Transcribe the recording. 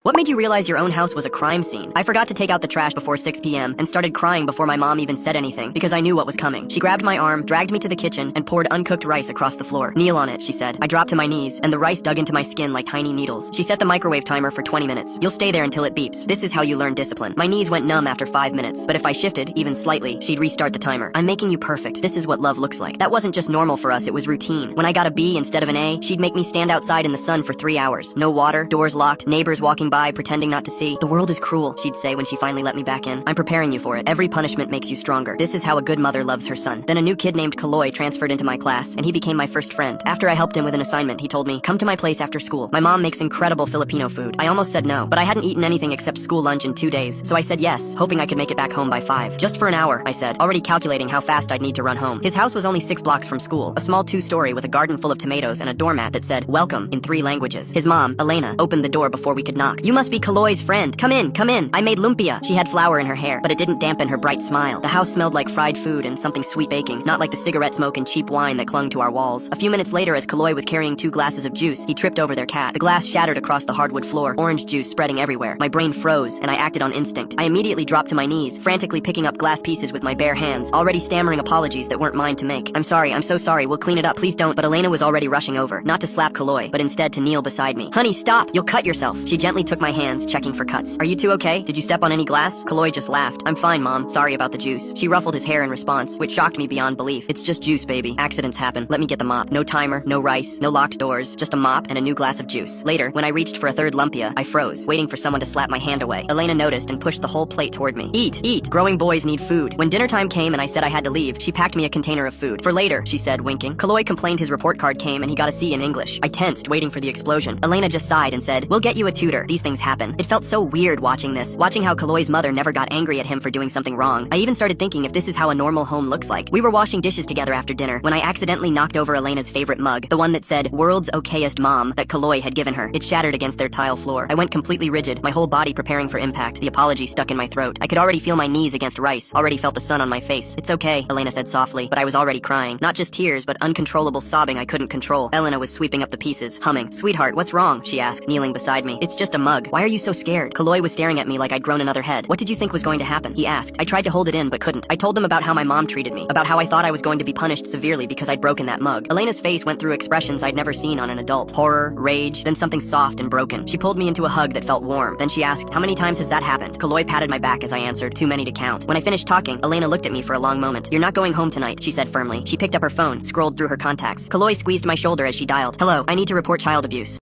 What made you realize your own house was a crime scene? I forgot to take out the trash before 6 p.m. and started crying before my mom even said anything because I knew what was coming. She grabbed my arm, dragged me to the kitchen, and poured uncooked rice across the floor. Kneel on it, she said. I dropped to my knees, and the rice dug into my skin like tiny needles. She set the microwave timer for 20 minutes. You'll stay there until it beeps. This is how you learn discipline. My knees went numb after 5 minutes, but if I shifted, even slightly, she'd restart the timer. I'm making you perfect. This is what love looks like. That wasn't just normal for us, it was routine. When I got a B instead of an A, she'd make me stand outside in the sun for 3 hours. No water, doors locked, neighbors walking by, pretending not to see. The world is cruel, she'd say when she finally let me back in. I'm preparing you for it. Every punishment makes you stronger. This is how a good mother loves her son. Then a new kid named Kaloy transferred into my class, and he became my first friend. After I helped him with an assignment, he told me, "Come to my place after school. My mom makes incredible Filipino food." I almost said no, but I hadn't eaten anything except school lunch in 2 days, so I said yes, hoping I could make it back home by 5. Just for an hour, I said, already calculating how fast I'd need to run home. His house was only 6 blocks from school, a small 2-story with a garden full of tomatoes and a doormat that said, "Welcome," in 3 languages. His mom, Elena, opened the door before we could knock. "You must be Kaloy's friend. Come in, come in. I made lumpia." She had flour in her hair, but it didn't dampen her bright smile. The house smelled like fried food and something sweet baking, not like the cigarette smoke and cheap wine that clung to our walls. A few minutes later, as Kaloy was carrying 2 glasses of juice, he tripped over their cat. The glass shattered across the hardwood floor, orange juice spreading everywhere. My brain froze, and I acted on instinct. I immediately dropped to my knees, frantically picking up glass pieces with my bare hands, already stammering apologies that weren't mine to make. "I'm sorry, I'm so sorry, we'll clean it up, please don't." But Elena was already rushing over, not to slap Kaloy, but instead to kneel beside me. "Honey, stop, you'll cut yourself." She gently took my hands, checking for cuts. "Are you two okay? Did you step on any glass?" Kaloy just laughed. "I'm fine, Mom. Sorry about the juice." She ruffled his hair in response, which shocked me beyond belief. "It's just juice, baby. Accidents happen. Let me get the mop." No timer, no rice, no locked doors, just a mop and a new glass of juice. Later, when I reached for a third lumpia, I froze, waiting for someone to slap my hand away. Elena noticed and pushed the whole plate toward me. "Eat, eat. Growing boys need food." When dinner time came and I said I had to leave, she packed me a container of food. "For later," she said, winking. Kaloy complained his report card came and he got a C in English. I tensed, waiting for the explosion. Elena just sighed and said, "We'll get you a tutor. These things happen." It felt so weird watching how Kaloy's mother never got angry at him for doing something wrong. I even started thinking if this is how a normal home looks like. We were washing dishes together after dinner when I accidentally knocked over Elena's favorite mug, the one that said, "World's okayest mom," that Kaloy had given her. It shattered against their tile floor. I went completely rigid, my whole body preparing for impact, the apology stuck in my throat. I could already feel my knees against rice, already felt the sun on my face. "It's okay," Elena said softly, but I was already crying. Not just tears, but uncontrollable sobbing I couldn't control. Elena was sweeping up the pieces, humming. "Sweetheart, what's wrong?" she asked, kneeling beside me. "It's just a mug. Why are you so scared?" Kaloy was staring at me like I'd grown another head. "What did you think was going to happen?" he asked. I tried to hold it in, but couldn't. I told them about how my mom treated me, about how I thought I was going to be punished severely because I'd broken that mug. Elena's face went through expressions I'd never seen on an adult. Horror, rage, then something soft and broken. She pulled me into a hug that felt warm. Then she asked, "How many times has that happened?" Kaloy patted my back as I answered, "Too many to count." When I finished talking, Elena looked at me for a long moment. "You're not going home tonight," she said firmly. She picked up her phone, scrolled through her contacts. Kaloy squeezed my shoulder as she dialed. "Hello, I need to report child abuse."